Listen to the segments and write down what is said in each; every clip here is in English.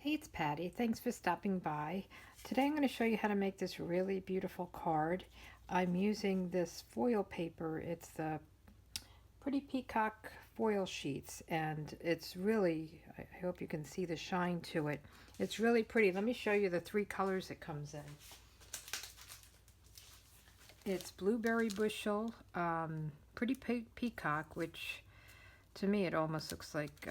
Hey, it's Patty. Thanks for stopping by. Today I'm going to show you how to make this really beautiful card. I'm using this foil paper. It's the Pretty Peacock Foil Sheets, and it's really, I hope you can see the shine to it. It's really pretty. Let me show you the three colors it comes in. It's Blueberry Bushel, Pretty Peacock, which to me it almost looks like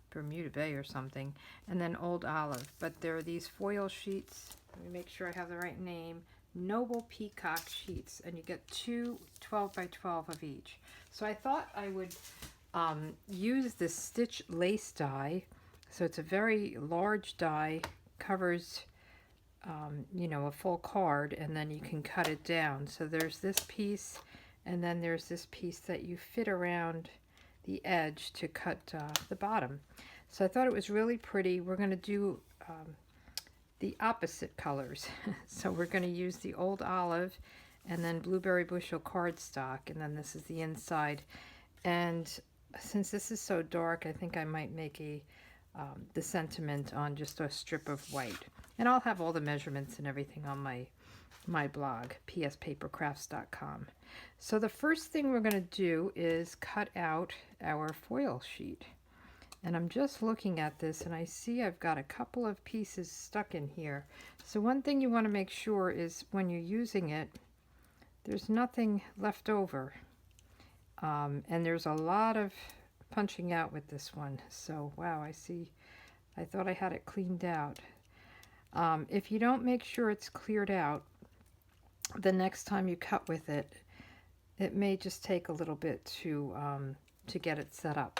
Bermuda Bay or something, and then Old Olive. But there are these foil sheets. Let me make sure I have the right name. Noble Peacock Sheets, and you get two 12 by 12 of each. So I thought I would use this stitch lace die. So it's a very large die, covers you know, a full card, and then you can cut it down. So there's this piece, and then there's this piece that you fit around the edge to cut the bottom. So I thought it was really pretty. We're going to do the opposite colors. So we're going to use the Old Olive and then Blueberry Bushel cardstock, and then this is the inside. And since this is so dark, I think I might make the sentiment on just a strip of white. And I'll have all the measurements and everything on my blog, pspapercrafts.com. So the first thing we're going to do is cut out our foil sheet. And I'm just looking at this and I see I've got a couple of pieces stuck in here. So one thing you want to make sure is when you're using it, there's nothing left over. And there's a lot of punching out with this one. So wow, I thought I had it cleaned out. If you don't make sure it's cleared out, the next time you cut with it, it may just take a little bit to get it set up.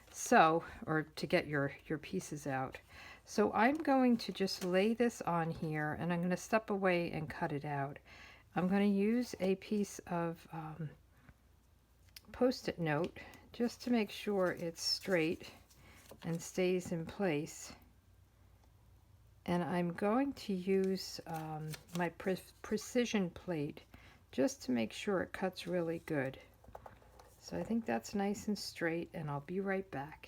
So, or to get your pieces out. So I'm going to just lay this on here, and I'm going to step away and cut it out. I'm going to use a piece of Post-it note just to make sure it's straight and stays in place. And I'm going to use my precision plate just to make sure it cuts really good. So I think that's nice and straight, and I'll be right back.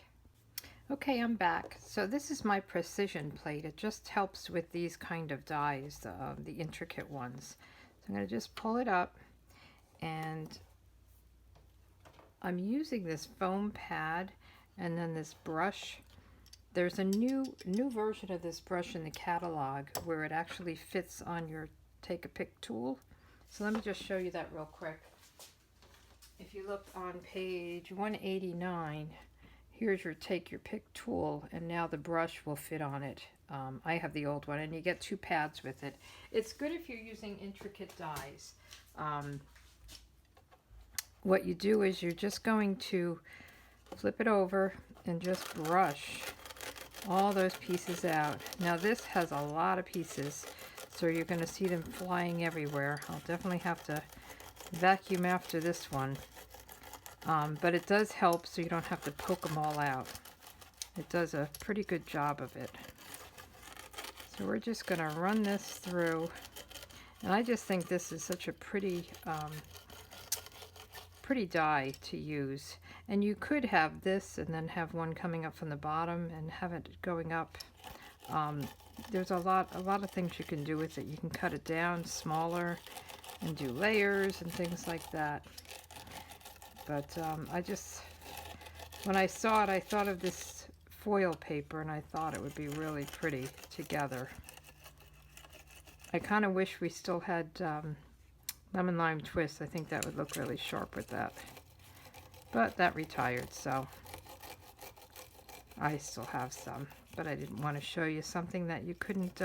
Okay, I'm back. So this is my precision plate. It just helps with these kind of dies, the intricate ones. So I'm going to just pull it up, and I'm using this foam pad and then this brush. There's a new version of this brush in the catalog where it actually fits on your take a pick tool. So let me just show you that real quick. If you look on page 189, here's your take your pick tool, and now the brush will fit on it. I have the old one, and you get two pads with it. It's good if you're using intricate dies. What you do is you're just going to flip it over and just brush all those pieces out. Now this has a lot of pieces, so you're going to see them flying everywhere. I'll definitely have to vacuum after this one, but it does help so you don't have to poke them all out. It does a pretty good job of it. So we're just going to run this through, and I just think this is such a pretty die to use. And you could have this and then have one coming up from the bottom and have it going up. There's a lot of things you can do with it. You can cut it down smaller and do layers and things like that. But when I saw it, I thought of this foil paper, and I thought it would be really pretty together. I kind of wish we still had lemon lime twist. I think that would look really sharp with that. But that retired, so I still have some. But I didn't want to show you something that you couldn't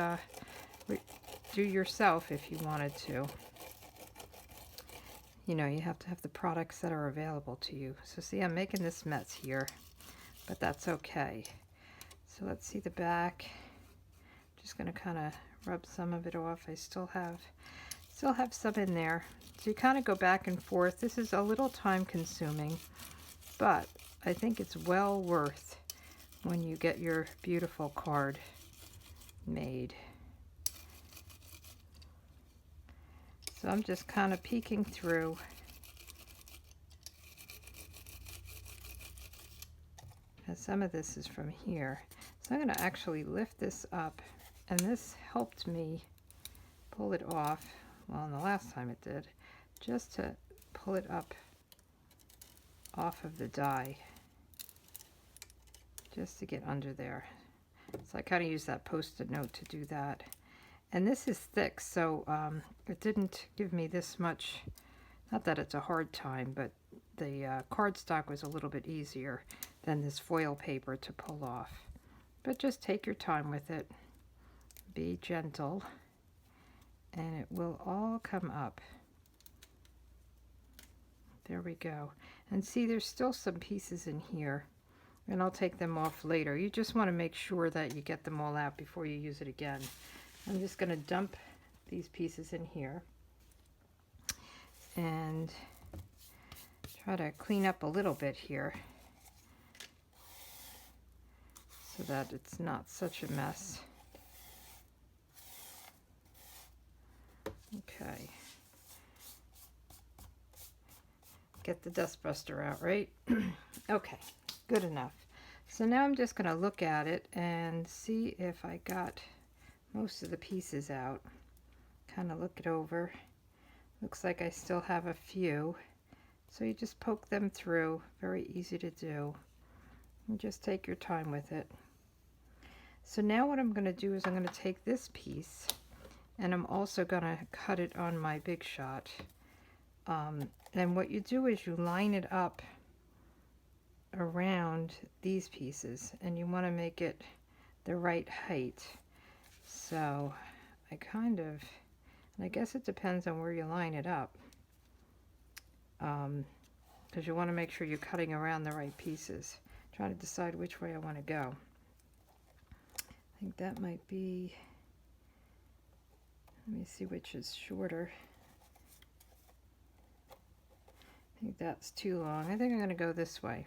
do yourself if you wanted to. You know, you have to have the products that are available to you. So see, I'm making this mess here, but that's okay. So let's see the back. Just going to kind of rub some of it off. I still have some in there. So you kind of go back and forth. This is a little time consuming, but I think it's well worth when you get your beautiful card made. So I'm just kind of peeking through. And some of this is from here. So I'm going to actually lift this up, and this helped me pull it off, well, the last time it did, just to pull it up off of the die, just to get under there. So I kind of use that Post-it note to do that. And this is thick, so it didn't give me this much, not that it's a hard time, but the cardstock was a little bit easier than this foil paper to pull off. But just take your time with it, be gentle, and it will all come up. There we go. And see, there's still some pieces in here, and I'll take them off later. You just want to make sure that you get them all out before you use it again. I'm just going to dump these pieces in here and try to clean up a little bit here so that it's not such a mess. Okay. Get the dustbuster out, right? Okay, good enough. So now I'm just going to look at it and see if I got most of the pieces out. Kind of look it over. Looks like I still have a few. So you just poke them through. Very easy to do. And just take your time with it. So now what I'm going to do is I'm going to take this piece, and I'm also going to cut it on my Big Shot. And what you do is you line it up around these pieces, and you want to make it the right height. So I kind of, and I guess it depends on where you line it up, because you want to make sure you're cutting around the right pieces. Try to decide which way I want to go. I think that might be, let me see which is shorter. I think that's too long. I think I'm going to go this way.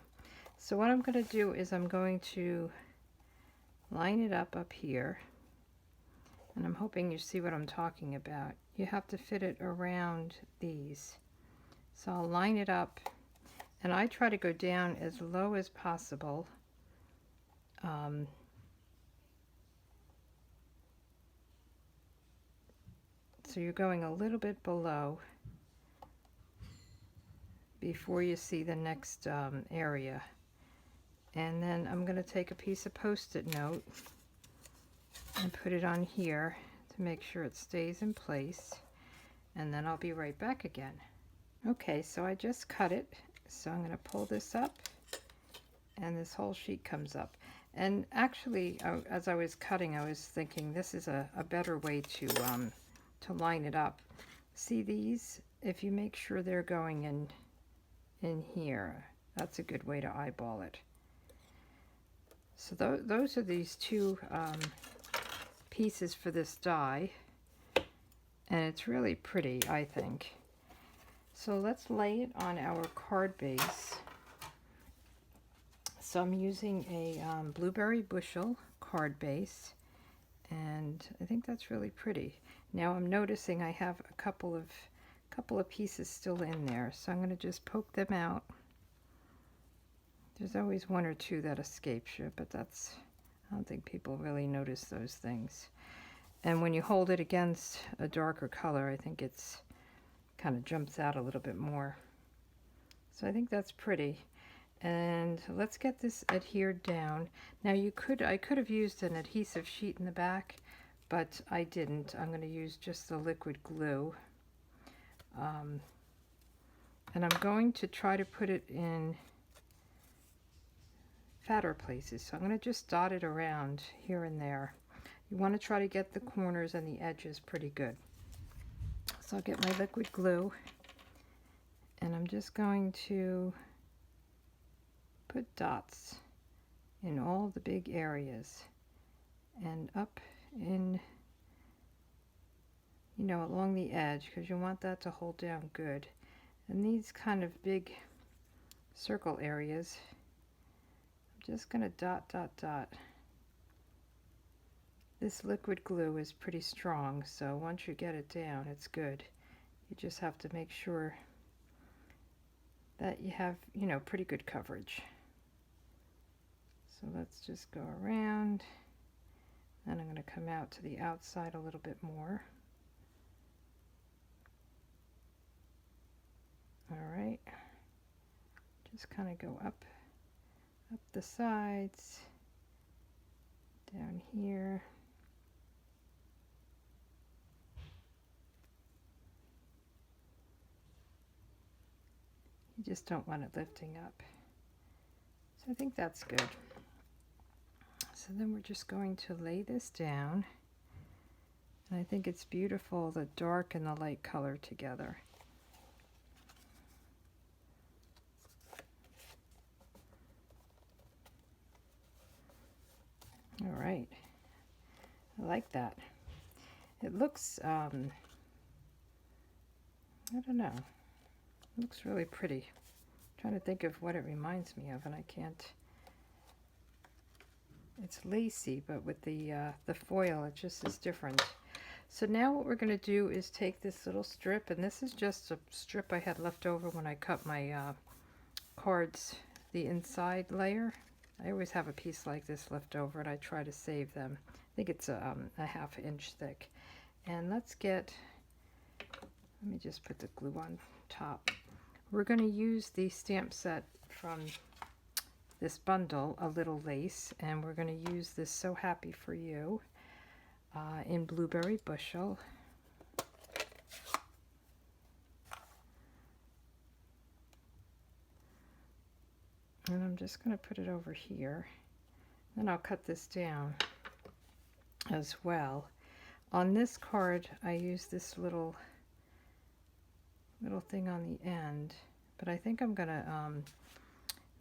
So what I'm going to do is I'm going to line it up here, and I'm hoping you see what I'm talking about. You have to fit it around these. So I'll line it up, and I try to go down as low as possible. So you're going a little bit below before you see the next area. And then I'm going to take a piece of Post-it note and put it on here to make sure it stays in place, and then I'll be right back again. Okay, so I just cut it, so I'm going to pull this up, and this whole sheet comes up. And actually, as I was cutting, I was thinking this is a better way to line it up. See these? If you make sure they're going in here, that's a good way to eyeball it. So those are these two pieces for this die, and it's really pretty, I think. So let's lay it on our card base. So I'm using a Blueberry Bushel card base, and I think that's really pretty. Now I'm noticing I have a couple of pieces still in there, so I'm going to just poke them out. There's always one or two that escapes you, but that's, I don't think people really notice those things. And when you hold it against a darker color, I think it's kind of jumps out a little bit more. So I think that's pretty. And let's get this adhered down. Now I could have used an adhesive sheet in the back, but I didn't. I'm going to use just the liquid glue. And I'm going to try to put it in fatter places. So I'm going to just dot it around here and there. You want to try to get the corners and the edges pretty good. So I'll get my liquid glue, and I'm just going to put dots in all the big areas and up in, you know, along the edge, because you want that to hold down good. And these kind of big circle areas, I'm just going to dot, dot, dot. This liquid glue is pretty strong, so once you get it down, it's good. You just have to make sure that you have, you know, pretty good coverage. So let's just go around. Then I'm going to come out to the outside a little bit more. All right. Just kind of go up the sides, down here. You just don't want it lifting up. So I think that's good. So then we're just going to lay this down. And I think it's beautiful, the dark and the light color together. All right. I like that. It looks, I don't know. It looks really pretty. I'm trying to think of what it reminds me of, and I can't. It's lacy, but with the foil, it just is different. So now what we're going to do is take this little strip, and this is just a strip I had left over when I cut my cards, the inside layer. I always have a piece like this left over, and I try to save them. I think it's a 1/2 inch thick. And let me just put the glue on top. We're going to use the stamp set from this bundle, A Little Lace, and we're going to use this So Happy For You in Blueberry Bushel. And I'm just going to put it over here. Then I'll cut this down as well. On this card, I use this little thing on the end, but I think I'm going to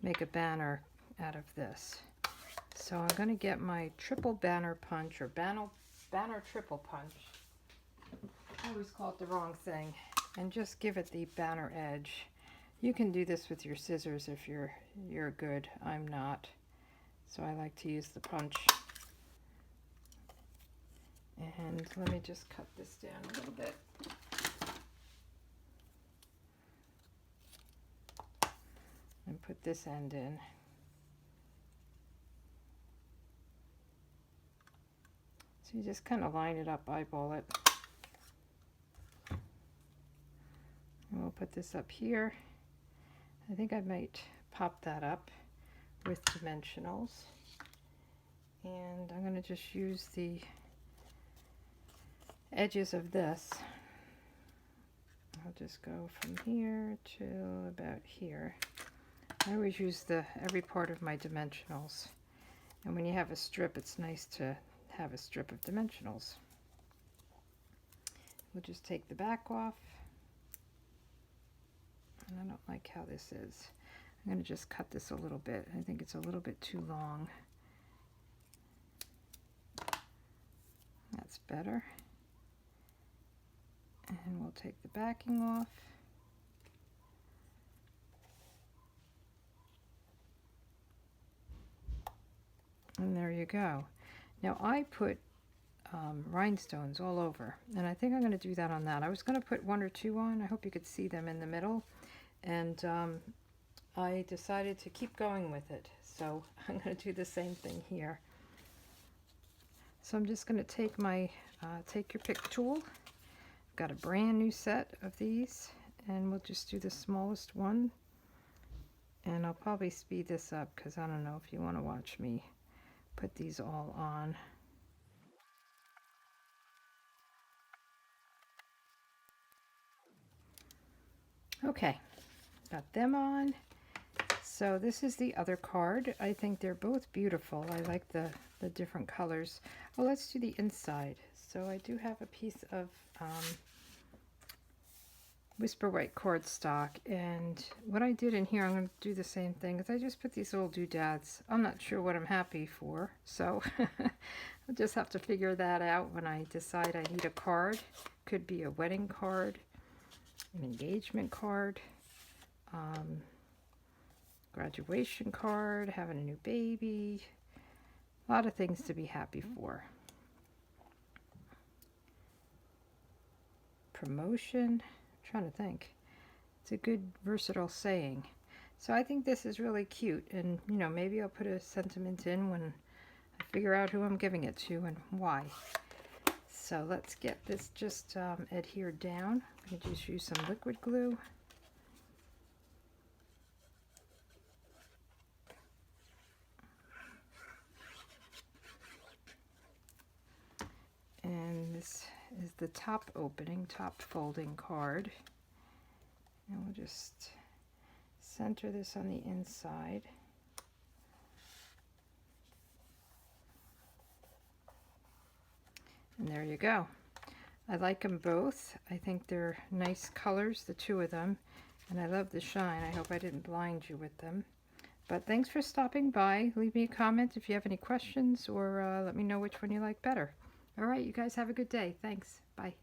make a banner out of this. So I'm going to get my triple banner punch, or banner triple punch. I always call it the wrong thing, and just give it the banner edge. You can do this with your scissors if you're good. I'm not, so I like to use the punch. And let me just cut this down a little bit. And put this end in. So you just kind of line it up, eyeball it. And we'll put this up here. I think I might pop that up with dimensionals. And I'm going to just use the edges of this. I'll just go from here to about here. I always use every part of my dimensionals. And when you have a strip, it's nice to have a strip of dimensionals. We'll just take the back off. And I don't like how this is. I'm going to just cut this a little bit. I think it's a little bit too long. That's better. And we'll take the backing off. And there you go. Now I put rhinestones all over, and I think I'm going to do that on that. I was going to put 1 or 2 on. I hope you could see them in the middle. And I decided to keep going with it. So I'm going to do the same thing here. So I'm just going to take my take your pick tool. I've got a brand new set of these, and we'll just do the smallest one. And I'll probably speed this up because I don't know if you want to watch me put these all on. Okay, got them on. So this is the other card. I think they're both beautiful. I like the different colors. Oh, let's do the inside. So I do have a piece of Whisper White cardstock, and what I did in here, I'm going to do the same thing, is I just put these little doodads. I'm not sure what I'm happy for, so I'll just have to figure that out when I decide I need a card. Could be a wedding card, an engagement card, graduation card, having a new baby, a lot of things to be happy for. Promotion. Trying to think. It's a good versatile saying. So I think this is really cute, and you know, maybe I'll put a sentiment in when I figure out who I'm giving it to and why. So let's get this just adhered down. I'm going to just use some liquid glue. And this is the top opening, top folding card. And we'll just center this on the inside. And there you go. I like them both. I think they're nice colors, the two of them. And I love the shine. I hope I didn't blind you with them. But thanks for stopping by. Leave me a comment if you have any questions, or let me know which one you like better. All right, you guys have a good day. Thanks. Bye.